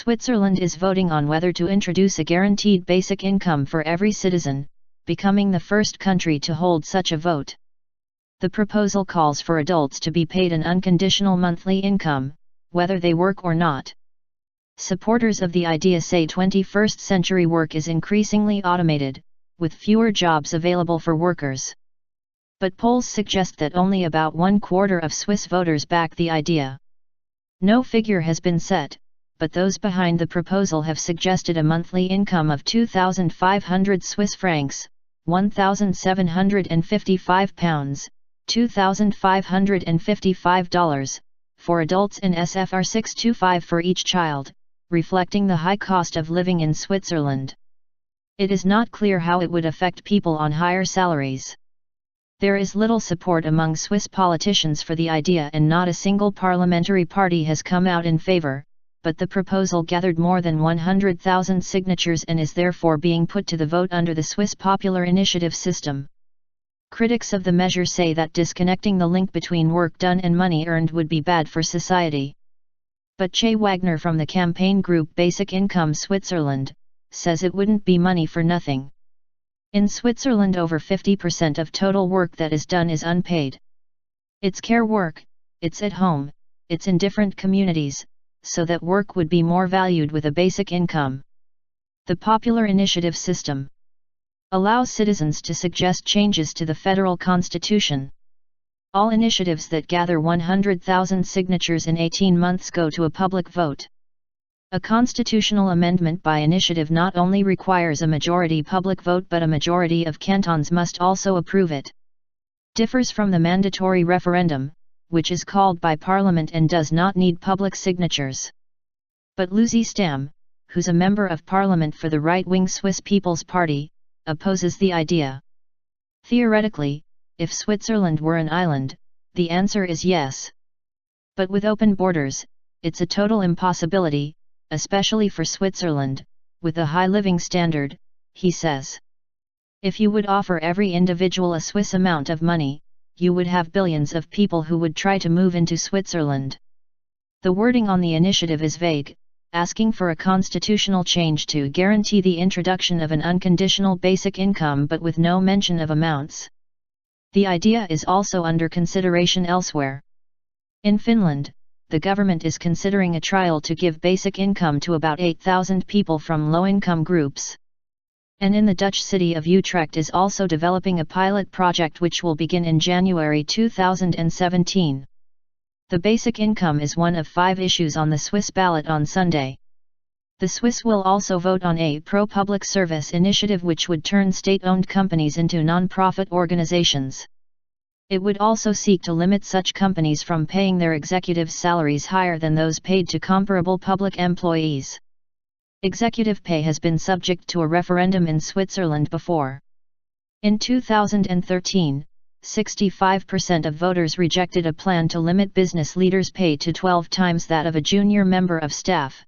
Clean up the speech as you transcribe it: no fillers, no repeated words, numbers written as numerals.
Switzerland is voting on whether to introduce a guaranteed basic income for every citizen, becoming the first country to hold such a vote. The proposal calls for adults to be paid an unconditional monthly income, whether they work or not. Supporters of the idea say 21st century work is increasingly automated, with fewer jobs available for workers. But polls suggest that only about 1/4 of Swiss voters back the idea. No figure has been set, but those behind the proposal have suggested a monthly income of 2,500 Swiss francs, £1,755, $2,555, for adults and SFR 625 for each child, reflecting the high cost of living in Switzerland. It is not clear how it would affect people on higher salaries. There is little support among Swiss politicians for the idea and not a single parliamentary party has come out in favor, but the proposal gathered more than 100,000 signatures and is therefore being put to the vote under the Swiss Popular Initiative system. Critics of the measure say that disconnecting the link between work done and money earned would be bad for society. But Che Wagner from the campaign group Basic Income Switzerland says it wouldn't be money for nothing. In Switzerland, over 50% of total work that is done is unpaid. It's care work, it's at home, it's in different communities, so that work would be more valued with a basic income. The Popular Initiative system allows citizens to suggest changes to the federal constitution. All initiatives that gather 100,000 signatures in 18 months go to a public vote. A constitutional amendment by initiative not only requires a majority public vote but a majority of cantons must also approve it. Differs from the mandatory referendum, which is called by Parliament and does not need public signatures. But Lucy Stam, who's a member of Parliament for the right-wing Swiss People's Party, opposes the idea. Theoretically, if Switzerland were an island, the answer is yes. But with open borders, it's a total impossibility, especially for Switzerland, with a high living standard, he says. If you would offer every individual a Swiss amount of money, you would have billions of people who would try to move into Switzerland. The wording on the initiative is vague, asking for a constitutional change to guarantee the introduction of an unconditional basic income but with no mention of amounts. The idea is also under consideration elsewhere. In Finland, the government is considering a trial to give basic income to about 8,000 people from low-income groups. And in the Dutch city of Utrecht is also developing a pilot project which will begin in January 2017. The basic income is one of 5 issues on the Swiss ballot on Sunday. The Swiss will also vote on a pro-public service initiative which would turn state-owned companies into non-profit organizations. It would also seek to limit such companies from paying their executives' salaries higher than those paid to comparable public employees. Executive pay has been subject to a referendum in Switzerland before. In 2013, 65% of voters rejected a plan to limit business leaders' pay to 12 times that of a junior member of staff.